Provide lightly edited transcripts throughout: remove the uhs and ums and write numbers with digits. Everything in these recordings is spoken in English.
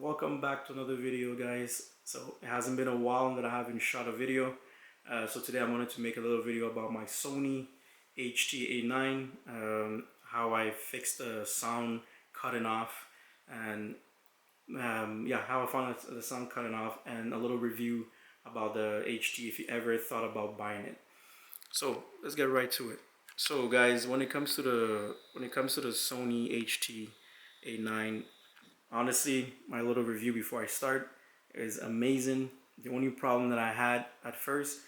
Welcome back to another video, guys. So it hasn't been a while that I haven't shot a video. So today I wanted to make a little video about my Sony HTA9, how I fixed the sound cutting off, and yeah, how I found the sound cutting off, and a little review about the HT if you ever thought about buying it. So let's get right to it. So guys, when it comes to the Sony HTA9, honestly, my little review before I start is amazing. The only problem that I had at first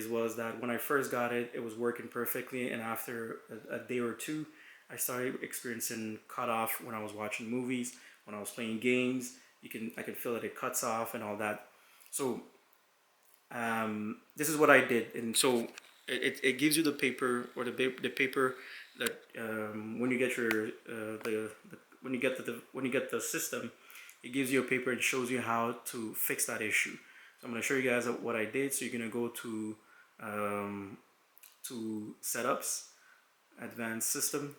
was that when I first got it, it was working perfectly, and after a day or two, I started experiencing cut off when I was watching movies, when I was playing games. I could feel that it cuts off and all that. So this is what I did, and so it gives you the paper, or the paper that when you get your when you get the system, it gives you a paper and shows you how to fix that issue. So I'm going to show you guys what I did. So you're going to go to setups, advanced system.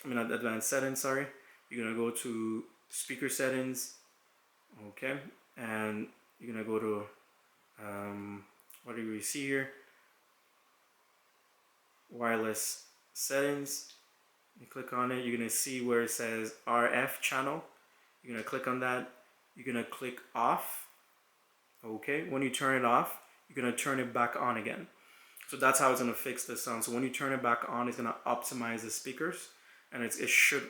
Advanced settings. Sorry, you're going to go to speaker settings. Okay, and you're going to go to what do we see here? Wireless settings. You click on it, you're going to see where it says RF channel. You're going to click on that. You're going to click off. Okay, when you turn it off, you're going to turn it back on again. So that's how it's going to fix the sound. So when you turn it back on, it's going to optimize the speakers, and it should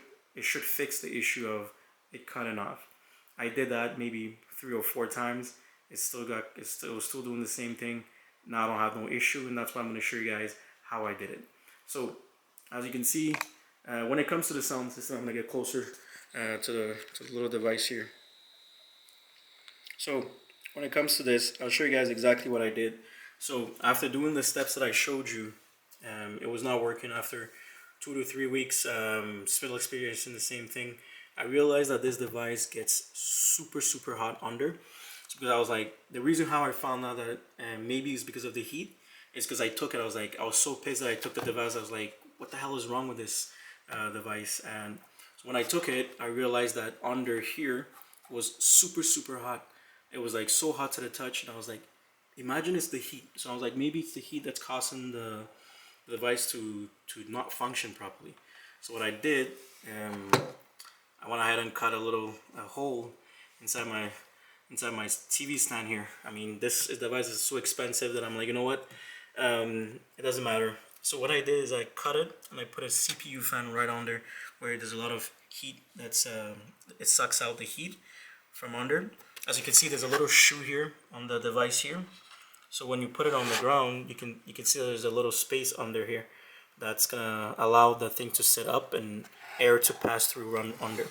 fix the issue of it cutting off. I did that maybe 3 or 4 times. It's still doing the same thing. Now I don't have no issue, and that's why I'm going to show you guys how I did it. So as you can see, when it comes to the sound system, I'm going to get closer to the little device here. So when it comes to this, I'll show you guys exactly what I did. So after doing the steps that I showed you, it was not working. After 2 to 3 weeks, still experiencing the same thing, I realized that this device gets super hot under. So because I was like, the reason how I found out that maybe it's because of the heat is because I took it. I was so pissed that I took the device. I was like, what the hell is wrong with this device? And so when I took it, I realized that under here was super hot. It was like so hot to the touch, and I was like, imagine it's the heat. So I was like, maybe it's the heat that's causing the device to not function properly. So what I did, I went ahead and cut a hole inside my TV stand here. I mean, this device is so expensive that I'm like, you know what? It doesn't matter. So what I did is I cut it and I put a CPU fan right under where there's a lot of heat that's it sucks out the heat from under. As you can see, there's a little shoe here on the device here. So when you put it on the ground, you can see there's a little space under here that's gonna allow the thing to sit up and air to pass through run under.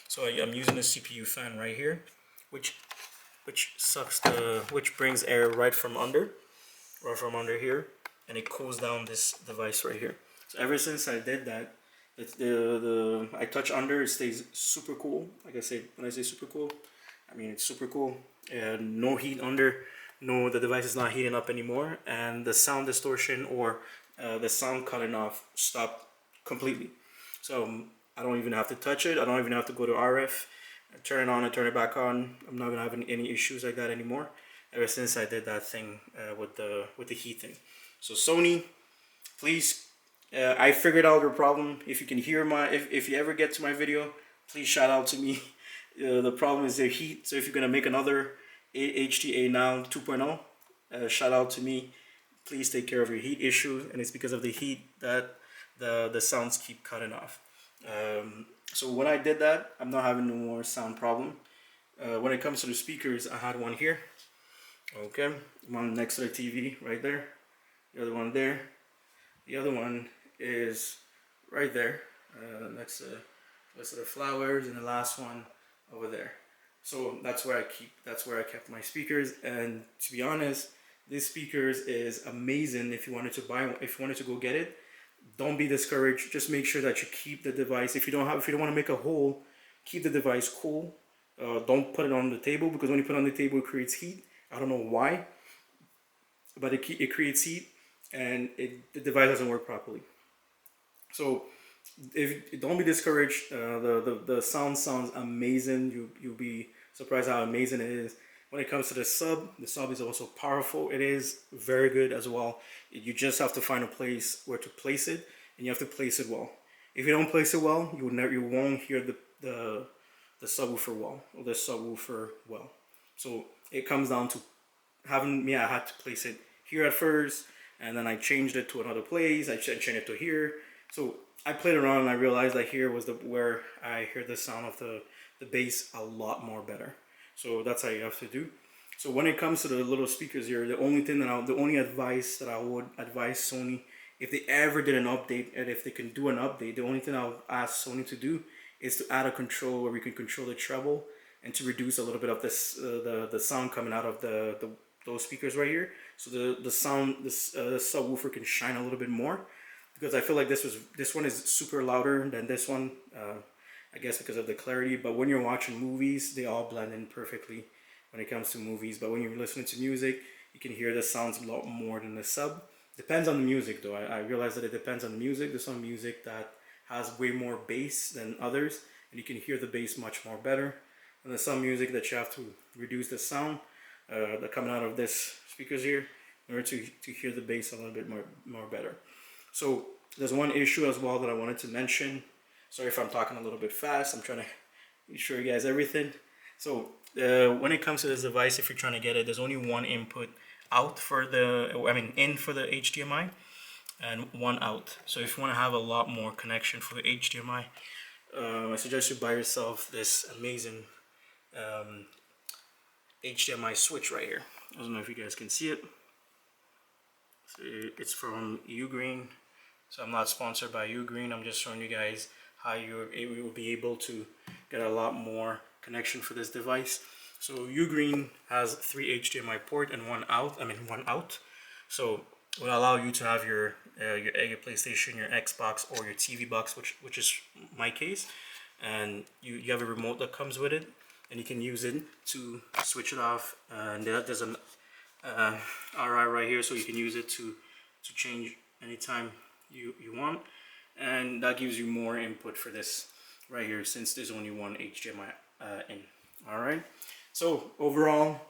So I'm using a CPU fan right here, which brings air right from under here, and it cools down this device right here. So ever since I did that, I touch under, it stays super cool. Like I say, when I say super cool, I mean it's super cool. And no heat under. No, the device is not heating up anymore, and the sound distortion or the sound cutting off stopped completely. So I don't even have to touch it. I don't even have to go to RF. I turn it on and turn it back on. I'm not gonna have any issues like that anymore. Ever since I did that thing with the heat thing. So Sony, please, I figured out your problem. If you can hear if you ever get to my video, please shout out to me. The problem is the heat. So if you're gonna make another HTA9 2.0, shout out to me. Please take care of your heat issue, and it's because of the heat that the sounds keep cutting off. So when I did that, I'm not having no more sound problem. When it comes to the speakers, I had one here. Okay, one next to the TV right there. The other one there. The other one is right there, next to the flowers, and the last one over there. So that's where I kept my speakers. And to be honest, this speakers is amazing. If you wanted to buy one, if you wanted to go get it, don't be discouraged. Just make sure that you keep the device. If you don't want to make a hole, keep the device cool. Don't put it on the table, because when you put it on the table, it creates heat. I don't know why, but it creates heat, and the device doesn't work properly. So don't be discouraged. The sound sounds amazing. You'll be surprised how amazing it is. When it comes to the sub is also powerful. It is very good as well. You just have to find a place where to place it, and you have to place it well. If you don't place it well, you won't hear the subwoofer well, or the subwoofer well. So it comes down to having me. I had to place it here at first, and then I changed it to another place. I changed it to here. So I played around, and I realized that here was where I hear the sound of the bass a lot more better. So that's how you have to do. So when it comes to the little speakers here, the only advice that I would advise Sony, if they ever did an update, and if they can do an update, the only thing I'll ask Sony to do is to add a control where we can control the treble and to reduce a little bit of this the sound coming out of those speakers right here. So the subwoofer can shine a little bit more, because I feel like this one is super louder than this one. I guess because of the clarity, but when you're watching movies, they all blend in perfectly when it comes to movies. But when you're listening to music, you can hear the sounds a lot more than the sub. Depends on the music though. I realize that it depends on the music. There's some music that has way more bass than others, and you can hear the bass much more better. And there's some music that you have to reduce the sound that coming out of this speakers here in order to hear the bass a little bit more better. So there's one issue as well that I wanted to mention. Sorry if I'm talking a little bit fast. I'm trying to show you guys everything. So when it comes to this device, if you're trying to get it, there's only one input out for in for the HDMI, and one out. So if you want to have a lot more connection for the HDMI, I suggest you buy yourself this amazing HDMI switch right here. I don't know if you guys can see it. So it's from UGREEN. So I'm not sponsored by UGREEN. I'm just showing you guys how you will be able to get a lot more connection for this device. So UGREEN has 3 HDMI port and one out. So it will allow you to have your PlayStation, your Xbox, or your TV box, which is my case. And you have a remote that comes with it, and you can use it to switch it off. And there's an RI right here, so you can use it to change anytime you want. And that gives you more input for this right here, since there's only one HDMI in. All right. So overall,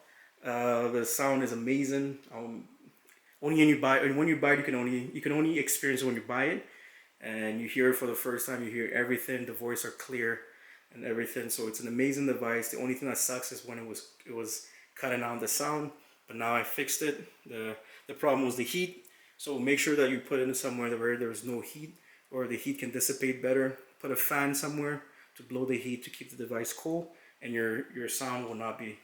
the sound is amazing. When you buy it, you can only experience it when you buy it, and you hear it for the first time. You hear everything. The voice are clear and everything. So it's an amazing device. The only thing that sucks is when it was cutting out the sound, but now I fixed it. The problem was the heat. So make sure that you put it somewhere where there's no heat, or the heat can dissipate better. Put a fan somewhere to blow the heat to keep the device cool, and your sound will not be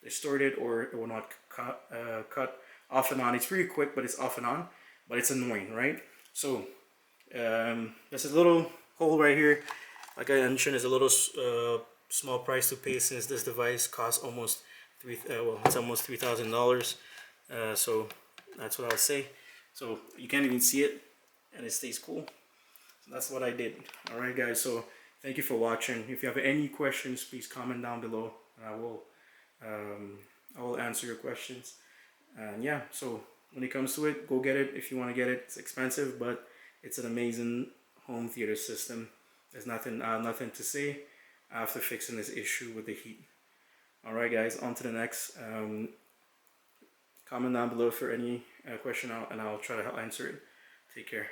distorted, or it will not cut off and on. It's pretty quick, but it's off and on, but it's annoying, right? So there's a little hole right here. Like I mentioned, is a little small price to pay, since this device costs almost it's almost $3,000. So that's what I'll say. So you can't even see it, and it stays cool. So that's what I did. All right, guys. So thank you for watching. If you have any questions, please comment down below, and I will answer your questions. And yeah, so when it comes to it, go get it if you want to get it. It's expensive, but it's an amazing home theater system. There's nothing to say after fixing this issue with the heat. All right, guys. On to the next. Comment down below for any question, and I'll try to answer it. Take care.